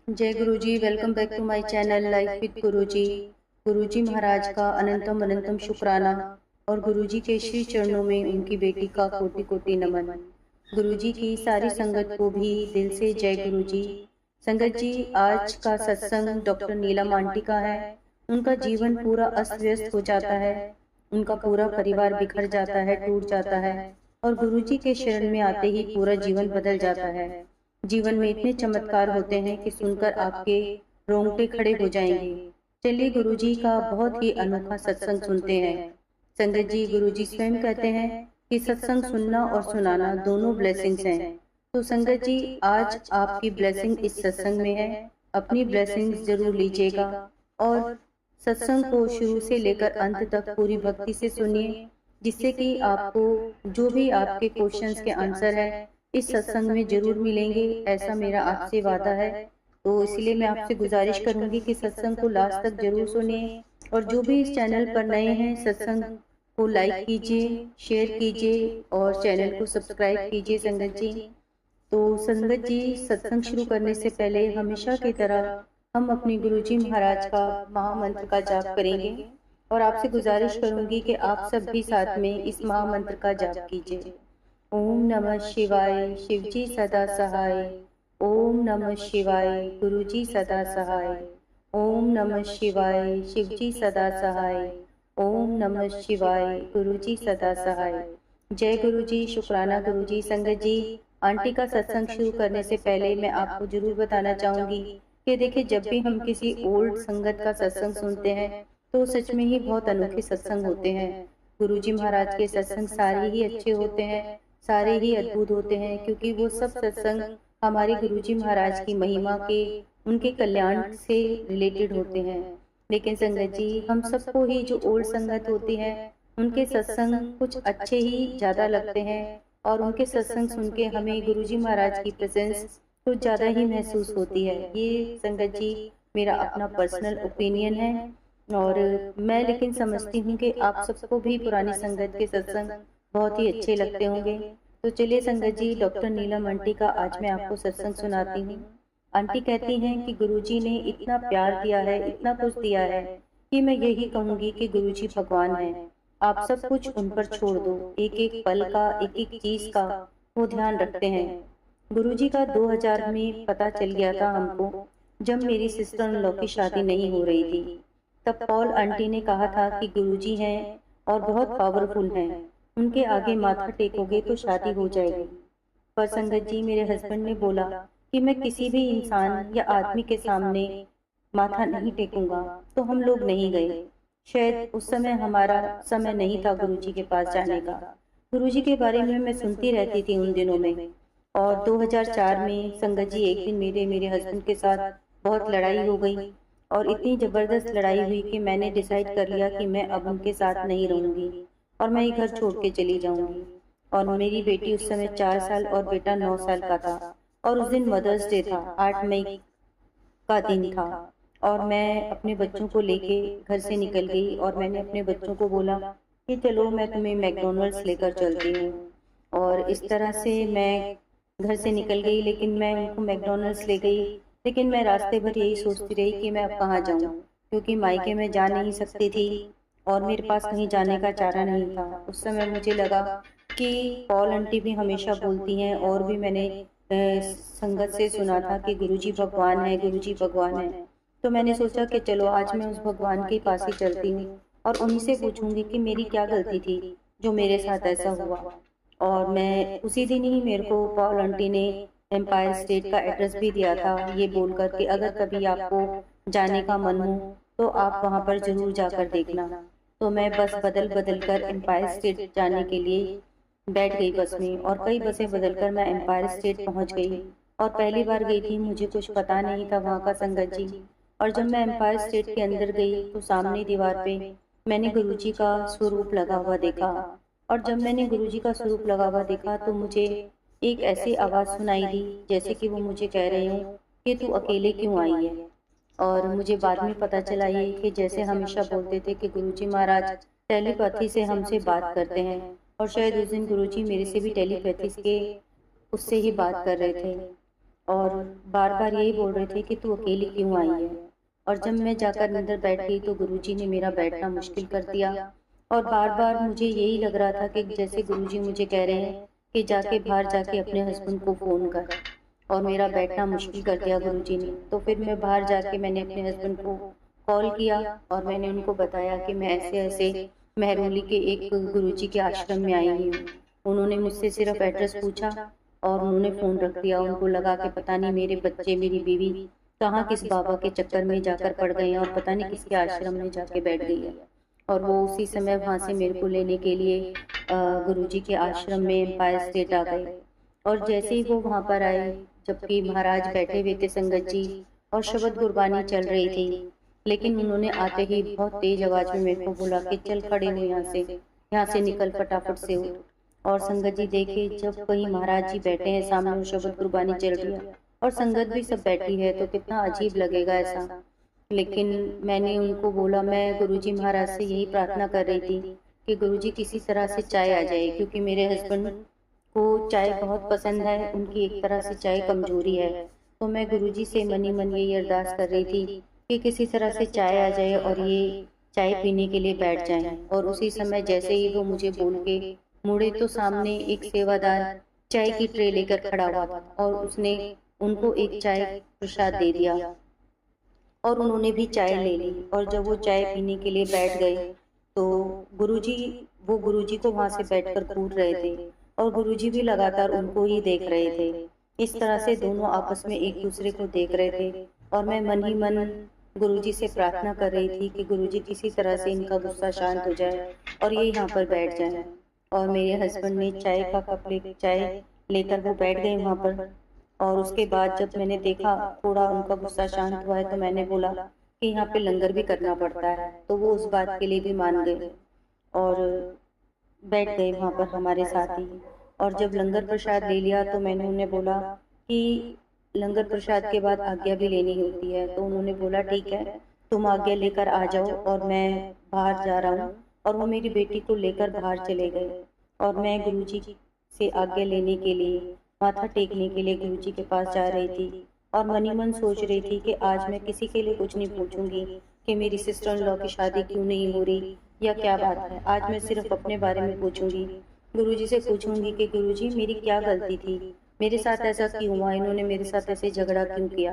जय Guruji. Welcome back to my channel life with Guruji. Guruji Maharaj का अनंतम अनंतम शुक्राना और गुरुजी के श्री चरणों में उनकी बेटी का कोटि कोटि नमन। गुरुजी की सारी संगत को भी दिल से जय गुरुजी। संगत जी, आज का सत्संग डॉक्टर नीलम आंटी का है। उनका जीवन पूरा अस्त व्यस्त हो जाता है, उनका पूरा परिवार बिखर जाता है, टूट जाता है और गुरुजी के शरण में आते ही पूरा जीवन बदल जाता है। जीवन में इतने चमत्कार होते हैं कि सुनकर आपके रोंगटे खड़े हो जाएंगे। चलिए गुरुजी का बहुत ही अनोखा सत्संग सुनते हैं। संगत जी, गुरुजी स्वयं कहते हैं कि सत्संग सुनना और सुनाना दोनों ब्लेसिंग्स हैं। तो संगत जी, आज आपकी ब्लेसिंग इस सत्संग में है। अपनी ब्लेसिंग्स जरूर लीजिएगा और सत्संग को शुरू से लेकर अंत तक पूरी भक्ति से सुनिए, जिससे कि आपको जो भी आपके क्वेश्चंस के आंसर है इस सत्संग में जरूर मिलेंगे, ऐसा मेरा आपसे वादा है। तो इसलिए मैं आपसे गुजारिश करूंगी कि सत्संग को लास्ट तक जरूर सुनिए और जो भी इस चैनल पर नए हैं सत्संग को लाइक कीजिए, शेयर कीजिए और चैनल को सब्सक्राइब कीजिए। संगत जी, तो संगत जी, सत्संग शुरू करने से पहले हमेशा की तरह हम अपने गुरुजी महाराज का महामंत्र का जाप करेंगे और आपसे गुजारिश करूंगी कि आप सब भी साथ में इस महामंत्र का जाप कीजिए। ओम नमः शिवाय, शिवजी सदा सहाय। ओम नमः शिवाय, गुरुजी सदा सहाय। ओम नमः शिवाय, शिवजी सदा सहाय। ओम नमः शिवाय, गुरुजी सदा सहाय। जय गुरुजी, शुक्राना गुरुजी। संगत जी, आंटी का सत्संग शुरू करने से पहले मैं आपको जरूर बताना चाहूंगी कि देखिए, जब भी हम किसी ओल्ड संगत का सत्संग सुनते हैं तो सच में ही बहुत अनोखे सत्संग होते हैं। गुरुजी महाराज के सत्संग सारे ही अच्छे होते हैं, सारे ही अद्भुत होते हैं, क्योंकि वो सब सत्संग हमारे गुरुजी महाराज की महिमा के, उनके कल्याण से रिलेटेड होते हैं। लेकिन संगत जी, हम सबको ही जो ओल्ड संगत होती है उनके सत्संग कुछ अच्छे ही ज़्यादा लगते हैं और उनके सत्संग सुन के हमें गुरुजी महाराज की प्रेजेंस कुछ ज़्यादा ही महसूस होती है। ये संगत जी मेरा अपना पर्सनल ओपिनियन है और मैं लेकिन समझती हूँ कि आप सबको भी पुरानी संगत के सत्संग बहुत ही अच्छे लगते होंगे। तो चलिए संगत जी, डॉक्टर नीलम आंटी का आज मैं आपको सत्संग सुनाती हूँ। आंटी कहती हैं कि गुरुजी ने इतना प्यार दिया है, इतना कुछ दिया है कि मैं यही कहूँगी कि गुरुजी भगवान है। आप सब कुछ उन पर छोड़ दो, एक एक पल का, एक एक चीज का वो ध्यान रखते हैं। गुरुजी का 2000 में पता चल गया था हमको, जब मेरी सिस्टर इन लॉ की शादी नहीं हो रही थी। तब पॉल आंटी ने कहा था कि गुरुजी हैं और बहुत पावरफुल हैं, उनके आगे माथा टेकोगे तो शादी हो जाएगी। पर संगत जी, मेरे हस्बैंड ने बोला कि मैं किसी भी इंसान या आदमी के सामने माथा नहीं टेकूंगा, तो हम लोग नहीं गए। शायद उस समय हमारा समय नहीं था गुरुजी के पास जाने का। गुरुजी के बारे में मैं सुनती रहती थी उन दिनों में। और 2004 में संगत जी एक दिन मेरे हस्बैंड के साथ बहुत लड़ाई हो गई और इतनी ज़बरदस्त लड़ाई हुई कि मैंने डिसाइड कर लिया कि मैं अब उनके साथ नहीं रहूंगी और मैं ये घर छोड़ के चली जाऊंगी। और मेरी बेटी उस समय 4 साल और बेटा 9 साल का था और उस दिन मदर्स डे था, 8 मई का दिन था। और मैं अपने बच्चों को लेके घर से निकल गई और मैंने अपने बच्चों को बोला कि चलो मैं तुम्हें मैकडॉनल्ड्स लेकर चलती हूँ। और इस तरह से मैं घर से निकल गई, लेकिन मैं उनको मैकडॉनल्ड्स ले गई। लेकिन मैं रास्ते भर यही सोचती रही कि मैं अब कहाँ जाऊँ, क्योंकि मायके में जा नहीं सकती थी और मेरे पास कहीं जाने का चारा नहीं था। उस समय मुझे लगा कि पॉल आंटी भी हमेशा बोलती हैं और भी मैंने संगत से सुना था कि गुरुजी भगवान है, गुरुजी भगवान है। तो मैंने सोचा कि चलो आज मैं उस भगवान के पास ही चलती हूँ और उन्हीं से पूछूंगी कि मेरी क्या गलती थी जो मेरे साथ ऐसा हुआ। और मैं उसी दिन ही, मेरे को पॉल आंटी ने एम्पायर स्टेट का एड्रेस भी दिया था, ये बोलकर कि अगर कभी आपको जाने का मन हो तो आप वहाँ पर जरूर जाकर देखना। तो मैं बस बदल बदल कर एम्पायर स्टेट जाने के लिए बैठ गई बस में और कई बसें बदलकर मैं एम्पायर स्टेट पहुंच गई। और पहली बार गई थी, मुझे कुछ पता नहीं था वहाँ का संगत जी। और जब मैं एम्पायर स्टेट के अंदर गई तो सामने दीवार पे मैंने गुरुजी का स्वरूप लगा हुआ देखा। और जब मैंने गुरुजी का स्वरूप लगा हुआ देखा तो मुझे एक ऐसी आवाज़ सुनाई दी जैसे कि वो मुझे कह रहे हो कि तू अकेले क्यों आई है। और मुझे बाद में पता चला ये कि जैसे हमेशा बोलते थे कि गुरुजी महाराज टेलीपैथी से हमसे बात करते हैं और शायद उस दिन गुरुजी मेरे से भी टेलीपैथी के उससे ही बात कर रहे थे। और बार बार यही बोल रहे थे कि तू अकेली क्यों आई है। और जब मैं जाकर अंदर बैठ गई तो गुरुजी ने मेरा बैठना मुश्किल कर दिया। और बार बार मुझे यही लग रहा था कि जैसे गुरुजी मुझे कह रहे हैं कि जाके बाहर जाके अपने हस्बैंड को फ़ोन कर। और मेरा बैठना मुश्किल कर दिया गुरुजी ने। तो फिर मैं बाहर जाके मैंने अपने हस्बैंड को कॉल किया और मैंने उनको बताया कि मैं ऐसे ऐसे मेहरौली के एक गुरुजी के आश्रम में आई हुई हूँ। उन्होंने मुझसे सिर्फ एड्रेस पूछा और उन्होंने फ़ोन रख दिया। उनको लगा कि पता नहीं मेरे बच्चे मेरी बीवी कहाँ किस बाबा के चक्कर में जाकर पड़ गए हैं और पता नहीं किसके आश्रम में जाके बैठ गई है। और वो उसी समय वहाँ से मेरे को लेने के लिए गुरुजी के आश्रम में एम्पायर स्टेट आ गए। और जैसे ही वो वहाँ पर आए, जबकि महाराज बैठे हुए थे संगत जी और शबद गुरबानी चल रही थी, लेकिन उन्होंने आते ही बहुत तेज आवाज में मेरे को बोला कि चल खड़े हो यहाँ से निकल फटाफट से उठ। और संगत जी देखे जब कहीं महाराज जी बैठे हैं सामने और शबद गुरबानी चल रही है और संगत भी सब बैठी है तो कितना अजीब लगेगा ऐसा। लेकिन मैंने उनको बोला, मैं गुरुजी महाराज से यही प्रार्थना कर रही थी कि गुरुजी किसी तरह से चाय आ जाए, क्योंकि मेरे हस्बैंड को चाय बहुत पसंद है, उनकी एक तरह से चाय कमजोरी है। तो मैं गुरुजी से मनी मन यही अरदास कर रही थी कि किसी तरह से चाय आ जाए और ये चाय पीने के लिए बैठ जाएं। और उसी समय जैसे ही वो मुझे बोल के मुड़े तो सामने एक सेवादार चाय की ट्रे लेकर खड़ा हुआ था और उसने उनको एक चाय प्रसाद दे दिया और उन्होंने भी चाय ले ली। और जब वो चाय पीने के लिए बैठ गए तो गुरुजी वो गुरुजी को वहां से बैठकर घूर रहे थे और गुरुजी भी लगातार उनको ही देख रहे थे। इस तरह से दोनों आपस में एक दूसरे को देख रहे थे और मैं मन ही मन गुरुजी से प्रार्थना कर रही थी कि गुरुजी किसी तरह से इनका गुस्सा शांत हो जाए और ये यहाँ पर बैठ जाए। और मेरे हस्बैंड ने चाय लेकर वो बैठ गए वहाँ पर। और उसके बाद जब मैंने देखा थोड़ा उनका गुस्सा शांत हुआ है तो मैंने बोला कि यहाँ पे लंगर भी करना पड़ता है, तो वो उस बात के लिए भी मान गए और बैठ गए वहाँ पर हमारे साथ ही। और जब लंगर प्रसाद ले लिया तो मैंने उन्हें बोला कि लंगर प्रसाद के बाद आज्ञा भी लेनी होती है। तो उन्होंने बोला ठीक है, तुम आज्ञा लेकर आ जाओ और मैं बाहर जा रहा हूँ। और वो मेरी बेटी को लेकर बाहर चले गए और मैं गुरुजी से आज्ञा लेने के लिए, माथा टेकने के लिए गुरुजी के पास जा रही थी। और मनी मन सोच रही थी कि आज मैं किसी के लिए कुछ नहीं पूछूंगी कि मेरी सिस्टर इन लॉ की शादी क्यों नहीं हो रही या क्या बात है। आज मैं सिर्फ अपने बारे में पूछूंगी, गुरुजी से पूछूंगी कि गुरुजी मेरी क्या गलती थी, मेरे साथ ऐसा क्यों हुआ, इन्होंने मेरे साथ ऐसे झगड़ा क्यों किया।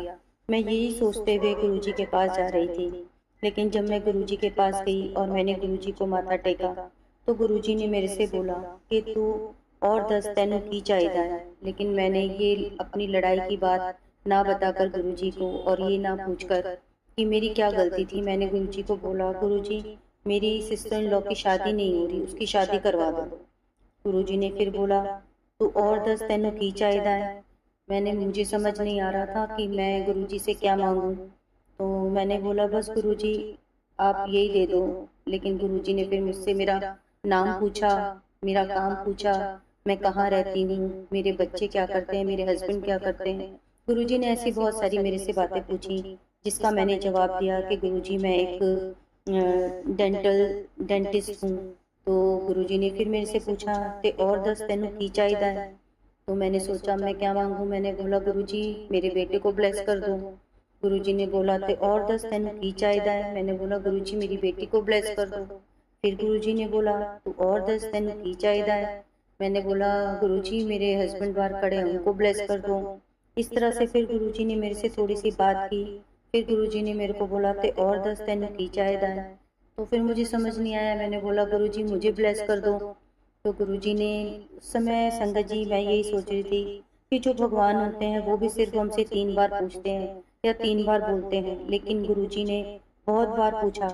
मैं यही सोचते हुए गुरुजी के पास जा रही थी। लेकिन जब मैं गुरुजी के पास गई और मैंने गुरुजी को माथा टेका तो गुरुजी ने मेरे से बोला कि तू और 10 तेनों की चाहिदा है। लेकिन मैंने ये अपनी लड़ाई की बात ना बताकर गुरुजी को और ये ना पूछकर कि मेरी क्या गलती थी, मैंने गुरुजी को बोला गुरुजी मेरी सिस्टर इन लॉ की शादी नहीं हो रही, उसकी शादी करवा दो। गुरुजी ने फिर बोला तू और 10 तेनों की चाहिदा है। मुझे समझ नहीं आ रहा था कि मैं गुरुजी से क्या मांगूं। तो मैंने बोला बस गुरुजी आप यही दे दो। लेकिन गुरुजी ने फिर मुझसे मेरा नाम पूछा, मेरा काम पूछा, मैं कहाँ रहती हूँ, मेरे बच्चे क्या करते हैं, मेरे हस्बैंड क्या करते हैं। गुरुजी ने ऐसी बहुत सारी मेरे से बातें पूछी जिसका मैंने जवाब दिया कि गुरुजी मैं एक डेंटिस्ट हूँ। तो गुरुजी ने फिर मेरे से पूछा कि और 10 तेनों की चाहिदा है। तो मैंने सोचा मैं क्या मांगूं। मैंने बोला गुरुजी मेरे बेटे को ब्लेस कर दो। गुरुजी ने बोला ते और 10 तेनों की चाहिदा है। मैंने बोला गुरुजी मेरी बेटी को ब्लेस कर दो। फिर गुरुजी ने बोला तू और 10 तेनों की चाहिदा है। मैंने बोला गुरुजी मेरे हस्बैंड बाहर खड़े हैं उनको ब्लेस कर दो। इस तरह से फिर गुरुजी ने मेरे से थोड़ी सी बात की। फिर गुरुजी ने मेरे को बोला ते और 10 तेनों की चाहिदा है। तो फिर मुझे समझ नहीं आया, मैंने बोला गुरुजी मुझे ब्लेस कर दो। तो गुरुजी ने उस समय, संगत जी मैं यही सोच रही थी कि जो भगवान होते हैं वो भी सिर्फ हमसे 3 बार पूछते हैं या 3 बार बोलते हैं, लेकिन गुरुजी ने बहुत बार पूछा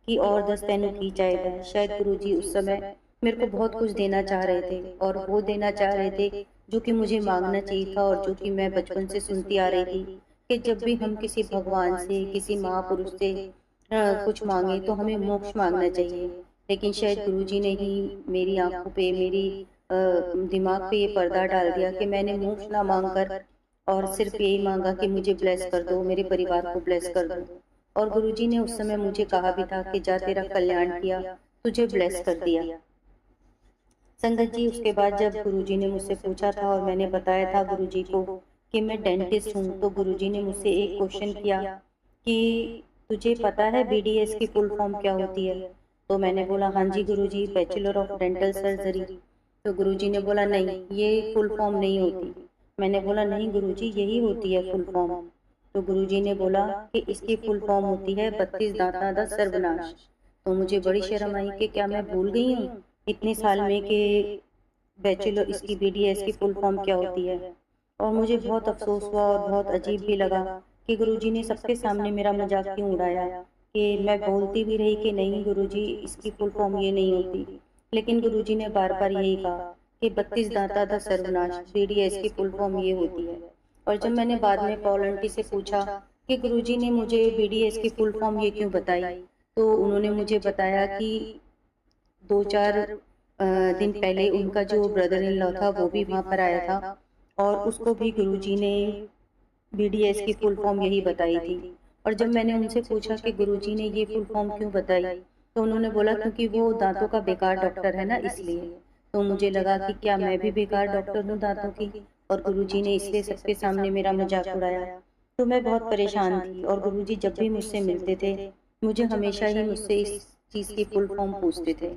कि और 10 तेनों की चाहिदा है। शायद गुरुजी उस समय मेरे को बहुत कुछ देना चाह रहे थे और वो देना चाह रहे थे जो कि मुझे मांगना चाहिए था और जो कि मैं बचपन से सुनती आ रही थी कि जब भी हम किसी भगवान से, किसी महापुरुष से कुछ मांगे तो हमें मोक्ष मांगना चाहिए। लेकिन शायद गुरुजी ने ही मेरी आंखों पे, मेरी दिमाग पे ये पर्दा डाल दिया कि मैंने मोक्ष ना मांगकर और सिर्फ यही मांगा कि मुझे ब्लेस कर दो, मेरे परिवार को ब्लेस कर दो। और गुरुजी ने उस समय मुझे कहा भी था कि जा तेरा कल्याण किया, तुझे ब्लेस कर दिया। संगत जी उसके बाद जब गुरुजी ने मुझसे पूछा था और मैंने बताया था गुरुजी को कि मैं डेंटिस्ट हूँ, तो गुरुजी ने मुझसे एक क्वेश्चन किया कि तुझे पता है बीडीएस की फुल फॉर्म क्या होती है? तो मैंने बोला हाँ जी गुरुजी, बैचलर ऑफ डेंटल सर्जरी। तो गुरुजी ने बोला नहीं, ये फुल फॉर्म नहीं होती। मैंने बोला नहीं गुरुजी, यही होती है फुल फॉर्म। तो गुरुजी ने बोला कि इसकी फुल फॉर्म होती है 32 दांता दा सर्वनाश। तो मुझे बड़ी शर्म आई कि क्या मैं भूल गई हूँ इतने साल में कि बैचलर इसकी बीडीएस की फुल फॉर्म क्या होती है। और मुझे बहुत अफसोस हुआ और बहुत अजीब भी लगा कि गुरुजी ने सबके सामने मेरा मजाक क्यों उड़ाया, कि मैं बोलती भी रही कि नहीं गुरुजी, इसकी फुल फॉर्म ये नहीं होती, लेकिन गुरुजी ने बार बार यही कहा कि 32 दांता दा सर्वनाश, बीडीएस की फुल फॉर्म ये होती है। और जब मैंने बाद में पॉल आंटी से पूछा कि गुरुजी ने मुझे बीडीएस की फुल फॉर्म ये क्यों बताई, तो उन्होंने मुझे बताया कि 2-4 दिन पहले उनका जो ब्रदर इन लॉ था वो भी वहाँ पर आया था, और उसको भी गुरुजी ने बीडीएस की फुल फॉर्म यही बताई थी। और जब मैंने उनसे पूछा कि गुरुजी ने ये फुल फॉर्म क्यों बताई, तो उन्होंने बोला क्योंकि वो दांतों का बेकार डॉक्टर है ना, इसलिए। तो मुझे लगा कि क्या मैं भी बेकार डॉक्टर हूँ दांतों की, और गुरुजी ने इसलिए सबके सामने मेरा मजाक उड़ाया। तो मैं बहुत परेशान थी, और गुरुजी जब भी मुझसे मिलते थे मुझे हमेशा ही मुझसे इस चीज़ की फुल फॉर्म पूछते थे।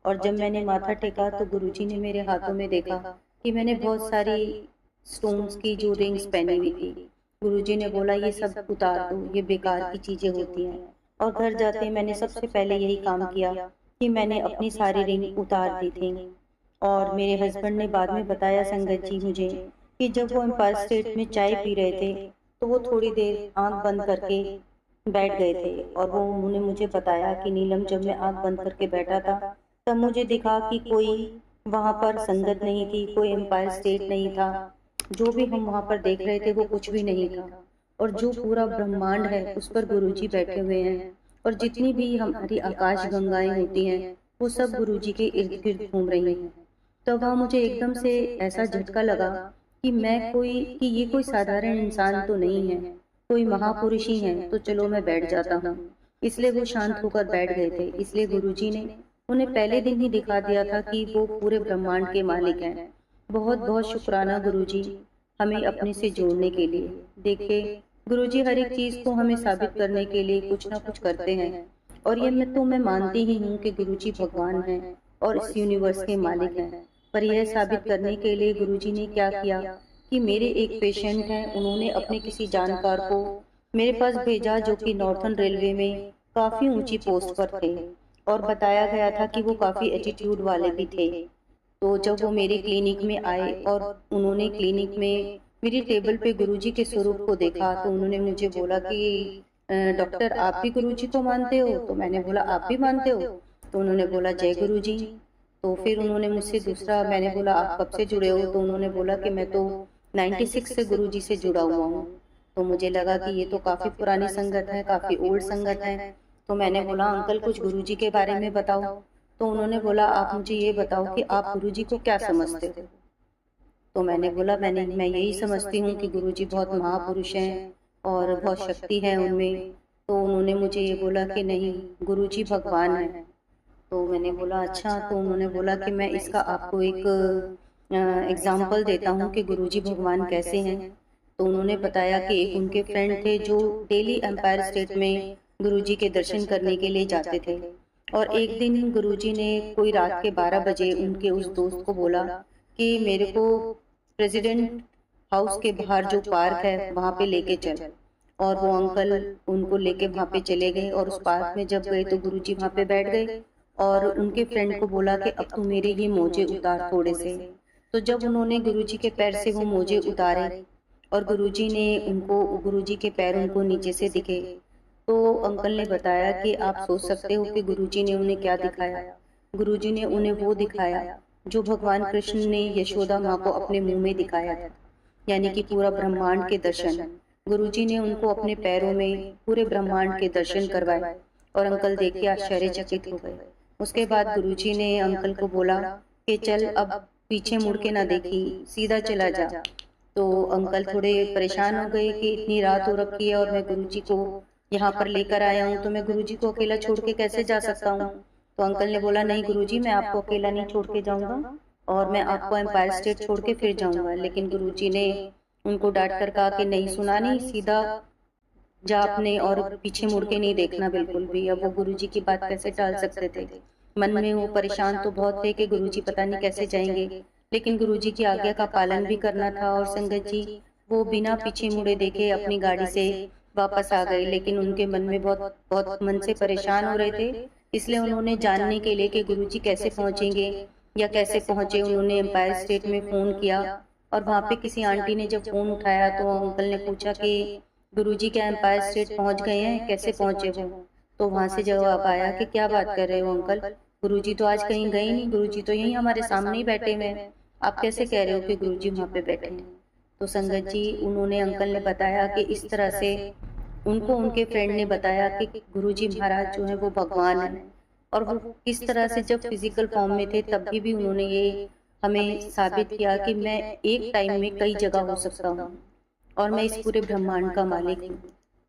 और जब मैंने माथा टेका तो गुरुजी ने मेरे हाथों में देखा कि मैंने बहुत सारी स्टोन्स की जो रिंग्स पहनी हुई थी। गुरुजी ने बोला ये सब उतार दो, ये बेकार की चीजें होती हैं। और घर जाते मैंने सबसे पहले यही काम किया कि मैंने अपनी सारी रिंग उतार दी थी। और मेरे हस्बैंड ने बाद में बताया संगत जी मुझे कि जब वो एम्पायर स्टेट में चाय पी रहे थे तो वो थोड़ी देर आंख बंद करके बैठ गए थे, और वो उन्होंने मुझे बताया कि नीलम, जब मैं आंख बंद करके बैठा था तब मुझे दिखा कि कोई वहां पर संगत नहीं थी, कोई एम्पायर स्टेट नहीं था, जो भी हम वहां पर देख रहे थे वो कुछ भी नहीं था। और जो पूरा ब्रह्मांड है उस पर गुरुजी बैठे हुए हैं, और जितनी भी हमारी आकाश गंगाएं होती हैं वो सब गुरुजी के इर्द गिर्द घूम रही हैं। तो वहाँ मुझे एकदम से ऐसा झटका लगा कि ये कोई साधारण इंसान तो नहीं है, कोई महापुरुष ही है, तो चलो मैं बैठ जाता हूँ। इसलिए वो शांत होकर बैठ गए थे। इसलिए गुरुजी ने उन्हें पहले दिन ही दिखा दिया था कि वो पूरे ब्रह्मांड के मालिक हैं। बहुत बहुत शुक्राना गुरुजी, हमें अपने से जोड़ने के लिए। देखिए गुरुजी हर एक चीज को हमें साबित करने के लिए कुछ ना कुछ करते हैं, और ये मैं मानती ही हूँ कि गुरुजी भगवान हैं और इस यूनिवर्स के मालिक हैं। पर यह साबित करने के लिए गुरुजी ने क्या किया कि मेरे एक पेशेंट हैं, उन्होंने अपने किसी जानकार को मेरे पास भेजा जो कि नॉर्थन रेलवे में काफी ऊंची पोस्ट पर थे, और बताया गया था कि वो काफी एटीट्यूड वाले भी थे। तो जब वो मेरे क्लिनिक में आए और उन्होंने क्लिनिक में मेरी टेबल पे गुरुजी के स्वरूप को देखा, तो उन्होंने मुझे बोला कि डॉक्टर आप भी गुरुजी को मानते हो? तो मैंने बोला आप भी मानते हो? तो उन्होंने बोला जय गुरुजी। तो फिर उन्होंने मुझसे दूसरा, मैंने बोला आप कब से जुड़े हो? तो उन्होंने बोला कि मैं तो 96 से गुरुजी से जुड़ा हुआ हूँ। तो मुझे लगा कि ये तो काफी पुरानी संगत है, काफी ओल्ड संगत है। तो मैंने बोला अंकल कुछ गुरुजी के बारे में बताओ। तो उन्होंने बोला आप मुझे ये बताओ कि आप गुरुजी को क्या समझते हो? तो मैंने बोला मैं यही समझती हूँ कि गुरुजी बहुत महापुरुष हैं और बहुत शक्ति है उनमें। तो उन्होंने मुझे ये बोला कि नहीं, गुरुजी भगवान है। तो मैंने बोला अच्छा। तो उन्होंने बोला कि मैं इसका आपको एक एग्जाम्पल देता हूँ कि गुरुजी भगवान कैसे हैं। तो उन्होंने बताया कि एक उनके फ्रेंड थे जो डेली एम्पायर स्टेट में गुरुजी के दर्शन करने के लिए जाते थे, और एक दिन गुरुजी ने कोई रात के 12 बजे उनके उस दोस्त को बोला कि मेरे को प्रेसिडेंट हाउस के बाहर जो पार्क है वहां पे लेके चल। और वो अंकल उनको लेके वहां पे चले गए, और उस पार्क में जब गए तो गुरुजी वहां पे बैठ गए, और उनके फ्रेंड को बोला कि अब तू मेरे ये मोजे उतार थोड़े से। तो जब उन्होंने गुरुजी के पैर से वो मोजे उतारे और गुरुजी के पैर उनको नीचे से दिखे, तो अंकल ने बताया कि आप सोच सकते हो कि गुरुजी ने उन्हें क्या दिखाया। गुरुजी ने उन्हें वो दिखाया जो भगवान कृष्ण ने यशोदा माँ को अपने मुंह में दिखाया था, यानी कि पूरा ब्रह्मांड के दर्शन। गुरुजी ने उनको अपने पैरों में पूरे ब्रह्मांड के दर्शन करवाए, और अंकल देख के आश्चर्यचकित हो गए। उसके बाद गुरुजी ने अंकल को बोला कि चल अब पीछे मुड़ के ना देखी, सीधा चला जा। तो अंकल थोड़े परेशान हो गए कि इतनी रात हो रखी है और मैं गुरुजी को यहाँ पर लेकर आया हूँ, तो मैं गुरुजी को अकेला छोड़ के कैसे जा सकता हूँ। तो अंकल ने बोला नहीं गुरुजी, मैं आपको अकेला नहीं छोड़ के जाऊंगा, और मैं आपको एम्पायर स्टेट छोड़ के फिर जाऊंगा। लेकिन गुरुजी ने उनको डांट कर कहा कि नहीं सुना नहीं, सीधा जा अपने और पीछे मुड़ के नहीं देखना बिल्कुल भी। अब वो गुरुजी की बात कैसे टाल सकते थे। मन में वो परेशान तो बहुत थे कि गुरुजी पता नहीं कैसे जाएंगे, लेकिन गुरुजी की आज्ञा का पालन भी करना था। और संगत जी वो बिना पीछे मुड़े देखे अपनी गाड़ी से वापस आ गए, लेकिन उनके मन में बहुत बहुत मन से परेशान हो रहे थे। इसलिए उन्होंने जानने के लिए कि गुरुजी कैसे पहुंचेंगे या कैसे पहुंचे, उन्होंने एम्पायर स्टेट में फोन किया। और वहां पे किसी आंटी ने जब फोन उठाया तो अंकल ने पूछा कि गुरुजी क्या एम्पायर स्टेट पहुंच गए हैं, कैसे पहुंचे वो। तो वहां से जवाब आया कि क्या बात कर रहे हो अंकल, गुरुजी तो आज कहीं गए नहीं, गुरुजी तो यहीं हमारे सामने ही बैठे हुए हैं, आप कैसे कह रहे हो कि गुरुजी वहां पे बैठे हैं। तो संगत जी उन्होंने अंकल ने बताया कि इस तरह से उनको उनके फ्रेंड ने बताया कि गुरुजी महाराज जो है वो भगवान है। और वो किस तरह से जब फिजिकल फॉर्म में थे तब भी उन्होंने ये हमें साबित किया कि मैं एक टाइम में कई जगह हो सकता हूँ और मैं इस पूरे ब्रह्मांड का मालिक हूँ।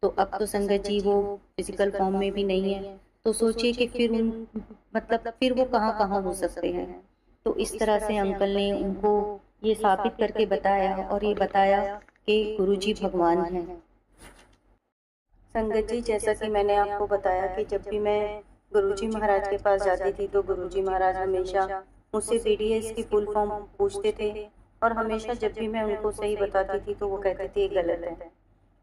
तो अब तो संगत जी वो फिजिकल फॉर्म में भी नहीं है, तो सोचिए कि फिर उन मतलब फिर वो कहाँ कहाँ हो सकते हैं। तो इस तरह से अंकल ने उनको ये साबित करके बताया और ये बताया कि गुरुजी भगवान हैं। संगत जी जैसा कि मैंने आपको बताया कि जब भी मैं गुरुजी महाराज के पास जाती थी तो गुरुजी महाराज हमेशा मुझसे बीडीएस की फुल फॉर्म पूछते थे। और हमेशा जब भी मैं उनको सही बताती थी तो वो कहते थे ये गलत है।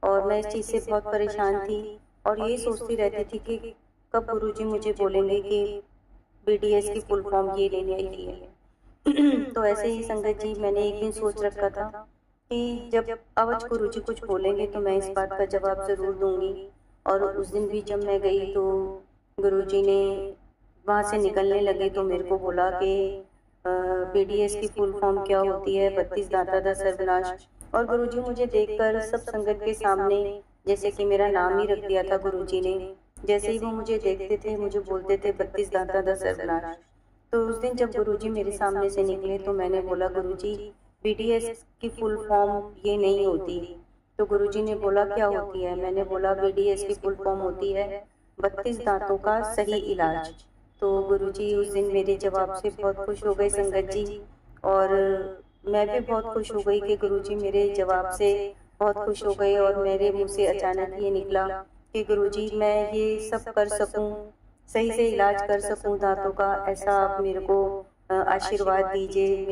और मैं इस चीज़ से बहुत परेशान थी और ये सोचती रहती थी कि कब गुरुजी मुझे बोलेंगे कि बीडीएस की फुल फॉर्म ये लेनी है। तो ऐसे ही संगत जी मैंने एक दिन सोच रखा था कि जब अवध गुरुजी कुछ बोलेंगे तो मैं इस बात का जवाब ज़रूर दूंगी। और उस दिन भी जब मैं गई तो गुरुजी ने वहाँ से निकलने लगे तो मेरे को बोला कि बीडीएस की फुल फॉर्म क्या होती है, 32 दाता दा सर्वनाश। और गुरुजी मुझे देखकर सब संगत के सामने जैसे कि मेरा नाम ही रख दिया था गुरुजी ने। जैसे ही वो मुझे देखते थे मुझे बोलते थे 32 दाता दा सर्वनाश। तो उस दिन जब गुरुजी मेरे सामने से निकले तो मैंने बोला गुरुजी बीडीएस की फुल फॉर्म ये नहीं होती। तो गुरुजी ने बोला क्या होती है। मैंने बोला बीडीएस की फुल फॉर्म होती है 32 दांतों का सही इलाज। तो गुरुजी उस दिन मेरे जवाब से बहुत खुश हो गए संगत जी। और मैं भी बहुत खुश हो गई कि गुरुजी मेरे जवाब से बहुत खुश हो गए। और मेरे मुंह से अचानक ये निकला कि गुरुजी मैं ये सब कर सकूं, सही से इलाज कर सकूं दांतों का, ऐसा आप मेरे को आशीर्वाद दीजिए,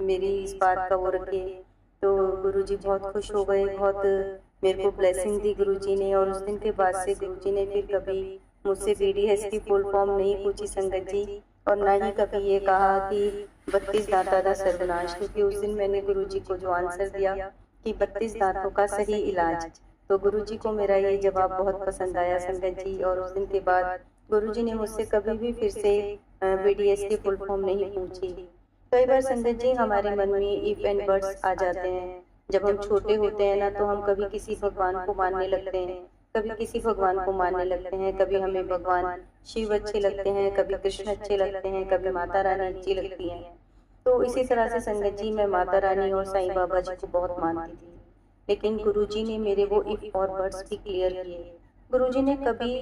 मेरी इस बात का वो रखिए। तो गुरुजी बहुत खुश हो गए, बहुत मेरे को ब्लेसिंग दी गुरुजी ने। और उस दिन के बाद से गुरुजी ने फिर कभी मुझसे बीडीएस की फुल फॉर्म नहीं पूछी संगत जी। और ना ही कभी ये कहा कि 32 दांता दा सर्वनाश, क्योंकि उस दिन मैंने गुरुजी को जो आंसर दिया कि 32 दांतों का सही इलाज। तो गुरुजी को मेरा ये जवाब बहुत पसंद आया संगत जी। और उस दिन के बाद गुरुजी ने मुझसे कभी भी फिर से बीडीएस की फुल फॉर्म नहीं पूछी। कई बार संगत जी हमारे मन में इफ एंड बट्स आ जाते हैं। जब हम छोटे होते हैं ना तो हम कभी किसी भगवान को मानने लगते हैं, कभी किसी भगवान को मानने लगते हैं, कभी हमें भगवान शिव अच्छे लगते हैं, कभी कृष्ण अच्छे लगते हैं, कभी माता रानी अच्छी लगती हैं। तो इसी तरह से संगत जी मैं माता रानी और साईं बाबा जी को बहुत मानती थी। लेकिन गुरुजी ने मेरे वो इफ और बट्स भी क्लियर किए। गुरुजी ने कभी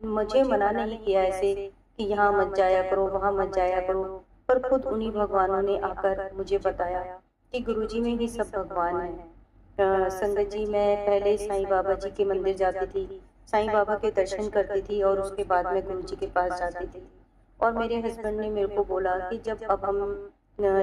मुझे मना नहीं किया ऐसे कि यहाँ मत जाया करो, वहाँ मत जाया करो, पर खुद उन्हीं भगवानों ने आकर मुझे बताया कि गुरुजी में ही सब भगवान है। संगत जी मैं पहले साईं बाबा जी के मंदिर जाती थी, साईं बाबा के दर्शन करती थी और उसके बाद मैं गुरुजी के पास जाती थी। और मेरे हस्बैंड ने मेरे को बोला कि जब अब हम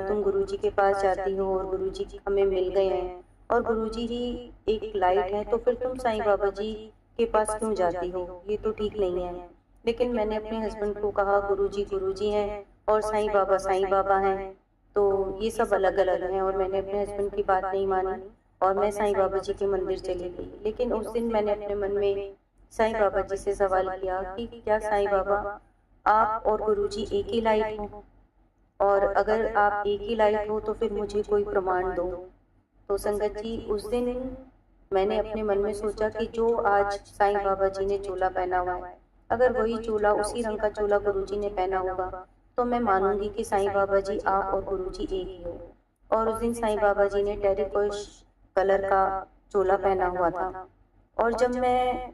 तुम गुरुजी के पास जाती हो और गुरुजी हमें मिल गए हैं और गुरुजी ही एक लाइट है, तो फिर तुम साईं बाबा जी के पास क्यों जाती हो, ये तो ठीक नहीं है। लेकिन मैंने अपने हस्बैंड को कहा गुरुजी हैं और साईं बाबा हैं, तो ये सब अलग अलग हैं। और मैंने अपने हस्बैंड की बात नहीं मानी और मैं साईं बाबा जी के मंदिर चली गई। लेकिन उस दिन मैंने अपने मन में साईं बाबा जी से सवाल किया कि क्या साईं बाबा आप और गुरुजी एक ही लाइट हो, और अगर आप एक ही लाइट हो तो फिर मुझे कोई प्रमाण दो। तो संगत जी उस दिन मैंने अपने मन में सोचा कि जो आज साईं बाबा जी ने चोला पहना हुआ है, अगर वही चोला, उसी रंग का चोला गुरुजी ने पहना होगा तो मैं मानूंगी कि साईं बाबा जी आप और गुरुजी एक ही हो। और उस दिन साईं बाबा जी ने टेरिकॉश कलर का चोला पहना हुआ था। और जब मैं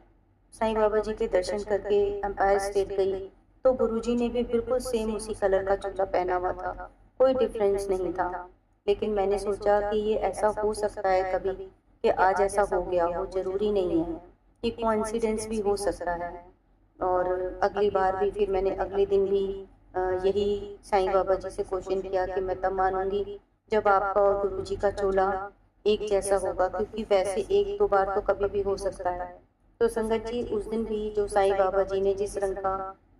साईं बाबा जी के दर्शन करके एम्पायर स्टेट गई तो गुरुजी ने भी बिल्कुल सेम उसी कलर का चोला पहना हुआ था, कोई डिफरेंस नहीं था। लेकिन मैंने सोचा कि ये ऐसा हो सकता है कभी कि आज ऐसा हो गया हो, ज़रूरी नहीं है, कि कोइंसिडेंस भी हो सकता है। और अगली बार भी फिर मैंने अगले दिन भी यही साईं बाबा जी से क्वेश्चन किया कि मैं तब मानूंगी जब आपका और गुरुजी का चोला एक जैसा होगा, क्योंकि वैसे एक दो बार तो कभी भी हो सकता है। तो संगत जी, उस दिन भी जो साईं बाबा जी ने जिस रंग का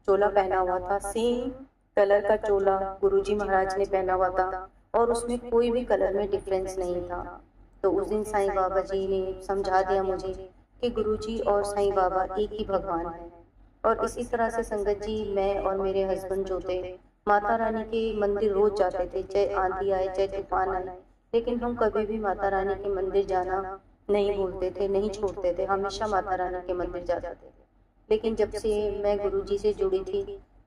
चोला पहना हुआ था, सेम कलर का चोला गुरुजी महाराज ने पहना हुआ था, और उसमें कोई भी कलर में डिफरेंस नहीं था। तो उस दिन साईं बाबा जी ने समझा दिया मुझे कि गुरुजी और साईं बाबा एक ही भगवान है। और इसी तरह से संगत जी, मैं और मेरे हस्बैंड जो थे, माता रानी के मंदिर रोज जाते थे, चाहे आंधी आए चाहे तूफान आए, लेकिन हम कभी भी माता रानी के मंदिर जाना नहीं भूलते थे, नहीं छोड़ते थे, हमेशा माता रानी के मंदिर जाते थे। लेकिन जब से मैं गुरुजी से जुड़ी थी,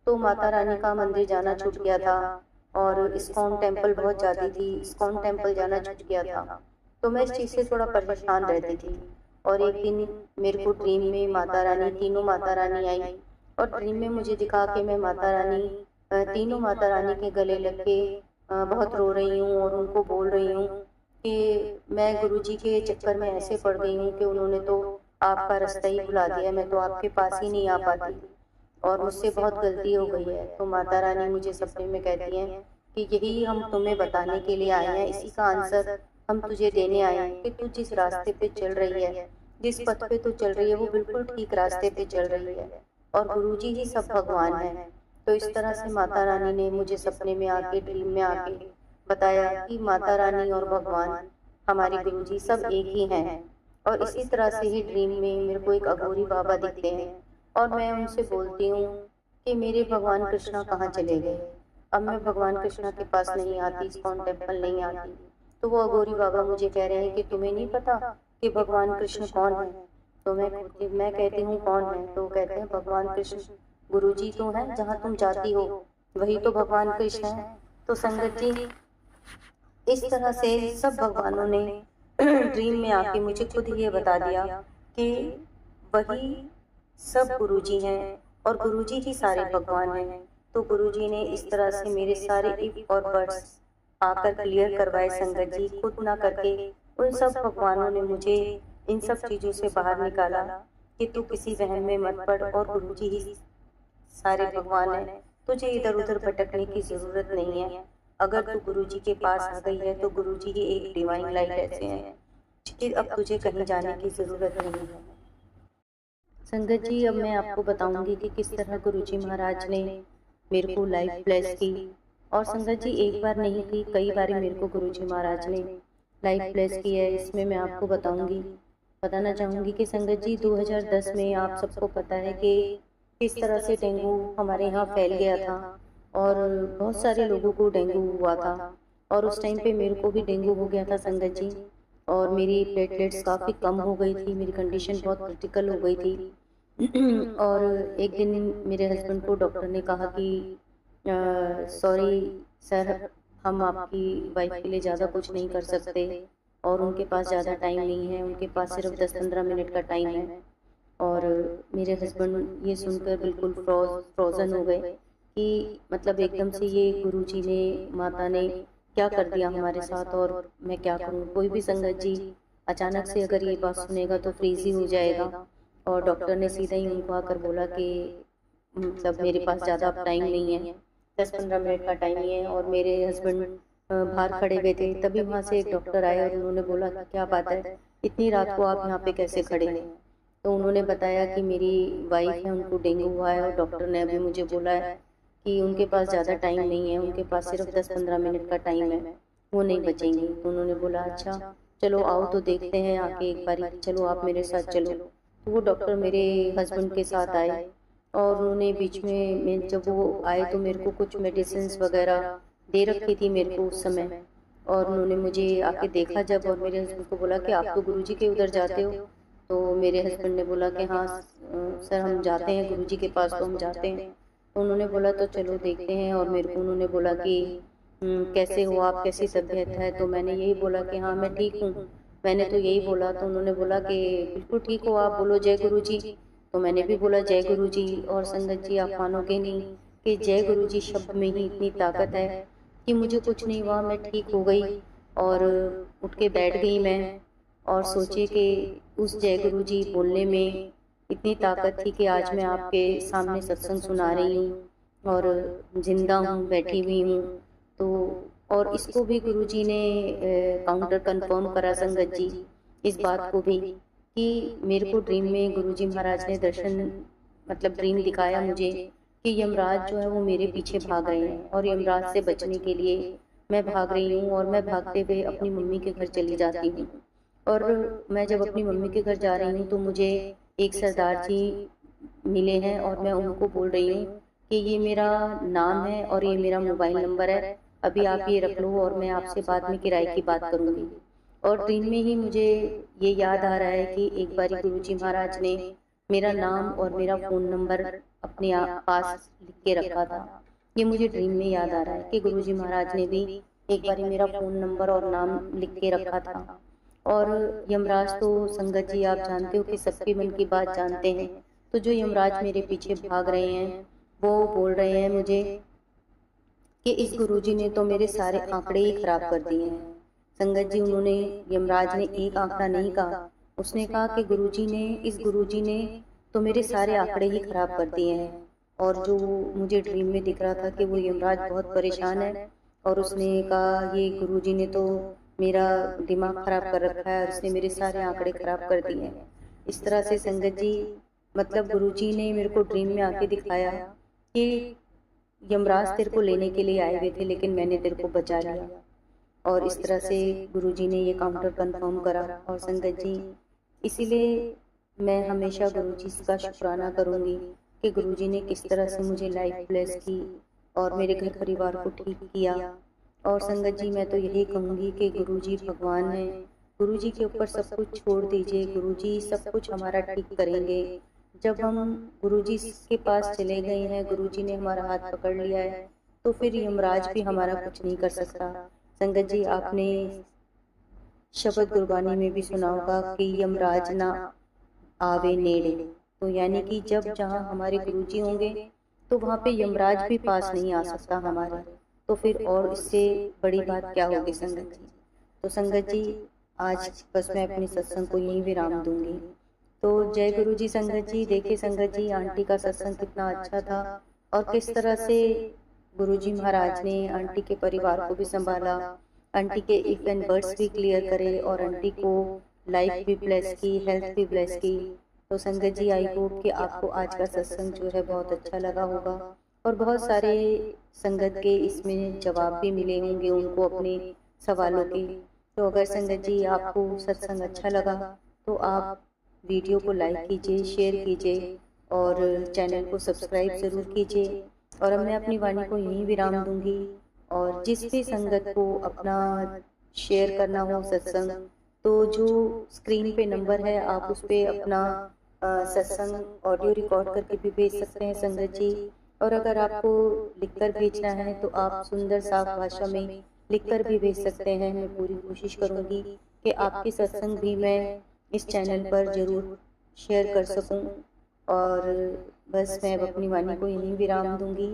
तो माता रानी का मंदिर जाना छूट गया था, और इस्कॉन टेम्पल बहुत जाती थी, इस्कॉन टेम्पल जाना छूट गया था। तो मैं इस चीज़ से थोड़ा परेशान रहती थी। और एक दिन मेरे को ड्रीम में माता रानी, तीनों माता रानी आई, और ड्रीम में मुझे दिखा कि मैं माता रानी, तीनों माता रानी के गले लग के बहुत रो रही हूँ, और उनको बोल रही हूँ कि मैं गुरुजी के चक्कर में ऐसे पड़ गई हूँ कि उन्होंने तो आपका रास्ता ही भुला दिया, मैं तो आपके पास ही नहीं आ पाती, और मुझसे बहुत गलती हो गई है। तो माता रानी मुझे सपने में कहती हैं कि यही हम तुम्हें बताने के लिए आए हैं, इसी का आंसर हम तुझे देने आए हैं कि तू जिस रास्ते पे चल रही है, जिस पथ पे तू चल रही है, वो बिल्कुल ठीक रास्ते पे चल रही है, और गुरुजी ही सब भगवान है। तो इस तरह से माता रानी ने मुझे सपने में आके, ड्रीम में आके बताया कि माता रानी और भगवान, हमारे गुरुजी सब एक ही हैं। और इसी तरह से ही ड्रीम में मेरे को एक अघोरी बाबा दिखते हैं, और मैं उनसे बोलती हूँ कि मेरे भगवान कृष्णा कहाँ चले गए, अब मैं भगवान कृष्णा के पास नहीं आती, इस्कॉन टेम्पल नहीं आती। तो वो अघोरी बाबा मुझे कह रहे हैं कि तुम्हें नहीं पता कि भगवान कृष्ण कौन है। तो मैं कहती हूँ कौन है, तो कहते हैं भगवान कृष्ण गुरुजी तो हैं, जहाँ तुम जाती हो वही तो भगवान कृष्ण है। तो संगत जी, इस तरह से सब भगवानों ने ड्रीम में आके मुझे खुद ये बता दिया कि वही सब गुरुजी हैं, और गुरुजी ही सारे भगवान हैं। तो गुरुजी ने इस तरह से मेरे सारे इफ और बट्स आकर क्लियर करवाए संगत जी, खुद ना करके उन सब भगवानों ने मुझे इन सब चीज़ों से बाहर निकाला कि तू किसी वहम में मत पड़, और गुरुजी ही सारे भगवान हैं, तुझे इधर उधर भटकने की ज़रूरत नहीं है। अगर तू गुरुजी के पास आ गई है तो गुरुजी ही एक डिवाइन लाइट ऐसे हैं कि अब तुझे कहीं जाने की ज़रूरत नहीं है। संगत जी, अब मैं आपको बताऊंगी कि किस तरह गुरुजी महाराज ने मेरे को लाइफ ब्लेस की। और संगत जी, एक बार नहीं थी, कई बार मेरे को गुरुजी महाराज ने लाइफ ब्लेस की है। इसमें मैं आपको बताना चाहूँगी कि संगत जी, 2010 में आप सबको पता है कि किस तरह से डेंगू हमारे यहाँ फैल गया था, और बहुत सारे लोगों को डेंगू हुआ था। और उस टाइम पे मेरे को भी डेंगू हो गया था संगत जी, और मेरी प्लेटलेट्स काफ़ी कम हो गई थी, मेरी कंडीशन बहुत क्रिटिकल हो गई थी। और एक दिन मेरे हस्बैंड को डॉक्टर ने कहा कि सॉरी सर, हम आपकी वाइफ के लिए ज़्यादा कुछ नहीं कर सकते, और उनके पास ज़्यादा टाइम नहीं है, उनके पास सिर्फ 10-15 मिनट का टाइम है। और मेरे हस्बैंड ये सुनकर बिल्कुल फ्रोज़न हो गए कि मतलब एकदम से ये गुरुजी ने, माता ने क्या कर दिया हमारे साथ, और मैं क्या करूँ। कोई भी संगत जी अचानक से अगर ये बात सुनेगा तो फ्रीज ही हो जाएगा। और डॉक्टर ने सीधा ही उनको आकर बोला कि मतलब मेरे पास ज़्यादा टाइम नहीं है, 10-15 मिनट का टाइम ही है। और मेरे हस्बैंड बाहर खड़े हुए थे, तभी वहाँ से एक डॉक्टर आए और उन्होंने बोला कि क्या बात है, इतनी रात को आप यहाँ पे कैसे खड़े हैं। तो उन्होंने बताया कि मेरी वाइफ है, उनको डेंगू हुआ है, और डॉक्टर ने अभी मुझे बोला है कि उनके पास ज़्यादा टाइम नहीं है, उनके पास सिर्फ 10-15 मिनट का टाइम है, वो नहीं बचेंगी। तो उन्होंने बोला अच्छा चलो आओ तो देखते हैं आके एक बारी, चलो आप मेरे साथ चलो। तो वो डॉक्टर मेरे हस्बैंड के साथ आए, और उन्होंने बीच में जब वो आए तो मेरे को कुछ मेडिसिन वगैरह दे रखी थी मेरे को उस समय। और उन्होंने मुझे आके देखा जब, और मेरे हस्बैंड को बोला कि आप तो गुरुजी के उधर जाते हो। तो मेरे हस्बैंड ने बोला कि हाँ सर, हम जाते हैं गुरुजी के पास, तो हम जाते हैं। तो उन्होंने बोला तो चलो देखते हैं। और मेरे को उन्होंने बोला कि कैसे हो आप, कैसी तबीयत है। तो मैंने यही बोला कि हाँ मैं ठीक हूँ, मैंने तो यही बोला। तो उन्होंने बोला कि बिल्कुल ठीक हो आप, बोलो जय गुरुजी। तो मैंने भी बोला जय गुरुजी। और संगत जी, आप मानोगे नहीं कि जय गुरुजी शब्द में ही इतनी ताकत है कि मुझे कुछ नहीं हुआ, मैं ठीक हो गई। और उठ के बैठ गई मैं और सोचे कि उस जय गुरु जी बोलने में इतनी ताकत थी कि आज मैं आपके सामने सत्संग सुना रही हूँ और जिंदा हूँ, बैठी हुई हूँ। तो और इसको भी गुरु जी ने काउंटर कंफर्म करा, संगत जी, इस बात को भी कि मेरे को ड्रीम में गुरु जी महाराज ने दर्शन मतलब ड्रीम दिखाया मुझे कि यमराज जो है वो मेरे पीछे भाग रहे हैं और यमराज से बचने के लिए मैं भाग रही हूँ और मैं भागते हुए अपनी मम्मी के घर चली जाती हूँ। और मैं जब अपनी मम्मी के घर जा रही हूँ तो मुझे एक सरदार जी मिले हैं और मैं उनको बोल रही हूँ कि ये मेरा नाम है और ये मेरा मोबाइल नंबर है, अभी आप ये रख लो और मैं आपसे बाद में किराए की बात करूँगी। और ड्रीम में ही मुझे ये याद आ रहा है कि एक बारी गुरुजी महाराज ने मेरा नाम और मेरा फ़ोन नंबर अपने पास लिख के रखा था। ये मुझे ड्रीम में याद आ रहा है कि गुरुजी महाराज ने भी एक बारी मेरा फ़ोन नंबर और नाम लिख के रखा था। और यमराज तो संगत जी आप जानते हो कि सबके मन की बात जानते हैं। तो जो यमराज मेरे पीछे भाग रहे हैं वो बोल रहे हैं मुझे कि इस गुरुजी ने तो मेरे सारे आंकड़े ही खराब कर दिए हैं। संगत जी, उन्होंने यमराज ने एक आंकड़ा नहीं कहा, उसने कहा कि इस गुरुजी ने तो मेरे सारे आंकड़े ही खराब कर दिए हैं। और जो मुझे ड्रीम में दिख रहा था कि वो यमराज बहुत परेशान है और उसने कहा ये गुरुजी ने तो मेरा दिमाग खराब कर रखा है और उसने मेरे सारे आंकड़े खराब कर दिए हैं। इस तरह से संगत जी मतलब गुरुजी ने मेरे को ड्रीम में आके दिखाया कि यमराज तेरे को लेने के लिए आए हुए थे लेकिन मैंने तेरे को बचा लिया। और इस तरह से गुरुजी ने ये काउंटर कंफर्म करा। और संगत जी, इसीलिए मैं हमेशा गुरुजी का शुक्राना करूँगी कि गुरुजी ने किस तरह से मुझे लाइफ ब्लेस की और मेरे घर परिवार को ठीक किया। और संगत जी, मैं तो यही कहूँगी कि गुरुजी भगवान हैं, गुरुजी के ऊपर सब कुछ छोड़ दीजिए, गुरुजी सब कुछ हमारा ठीक करेंगे। जब हम गुरुजी के पास चले गए हैं, गुरुजी ने हमारा हाथ पकड़ लिया है, तो फिर यमराज भी हमारा कुछ नहीं कर सकता। संगत जी, आपने शब्द गुरबानी में भी सुना होगा कि यमराज ना आवे नेड़े, तो यानी कि जब जहाँ हमारे गुरुजी होंगे तो वहाँ पे यमराज भी पास नहीं आ सकता हमारे। तो फिर और इससे बड़ी बात क्या होगी संगत जी। तो संगत जी, आज बस मैं अपने सत्संग को यहीं विराम दूंगी। तो जय गुरु जी संगत जी। देखिए संगत जी, आंटी का सत्संग कितना अच्छा था और किस तरह से गुरुजी महाराज ने आंटी के परिवार को भी संभाला, आंटी के इफ एंड बर्ड्स भी क्लियर करे और आंटी को लाइफ भी ब्लेस की, हेल्थ भी ब्लेस की। तो संगत जी, आई होप कि आपको आज का सत्संग जो है बहुत अच्छा लगा होगा और बहुत सारे संगत के इसमें जवाब भी मिले होंगे उनको अपने सवालों के। तो अगर संगत जी आपको सत्संग अच्छा लगा तो आप वीडियो को लाइक कीजिए, शेयर कीजिए और चैनल को सब्सक्राइब ज़रूर कीजिए। और अब मैं अपनी वाणी को यहीं विराम दूंगी। और जिस भी संगत को अपना शेयर करना हो सत्संग, तो जो स्क्रीन पे नंबर है आप उस पर अपना सत्संग ऑडियो रिकॉर्ड करके भी भेज सकते हैं संगत जी। और अगर आपको लिखकर भेजना है तो आप सुंदर साफ भाषा में लिखकर भी भेज सकते हैं। मैं पूरी कोशिश करूँगी कि आपके सत्संग भी मैं इस चैनल पर ज़रूर शेयर कर सकूं। और बस मैं अब अपनी वाणी को यहीं विराम दूंगी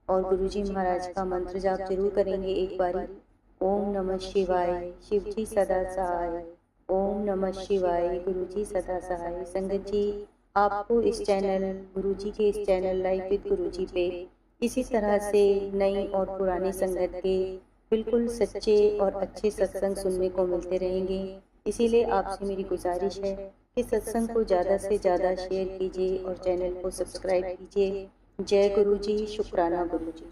और गुरुजी महाराज का मंत्र जाप जरूर करेंगे एक बारी। ओम नमः शिवाय, शिव जी सदा सहाय। ओम नमः शिवाय, गुरुजी सदा सहाय। संगत जी, आपको इस चैनल गुरुजी के इस चैनल लाइफ विद गुरुजी पे इसी तरह से नई और पुरानी संगत के बिल्कुल सच्चे और अच्छे सत्संग सुनने को मिलते रहेंगे। इसीलिए आपसे मेरी गुजारिश है कि सत्संग को ज़्यादा से ज़्यादा शेयर कीजिए और चैनल को सब्सक्राइब कीजिए। जय गुरु जी, शुक्राना गुरु जी।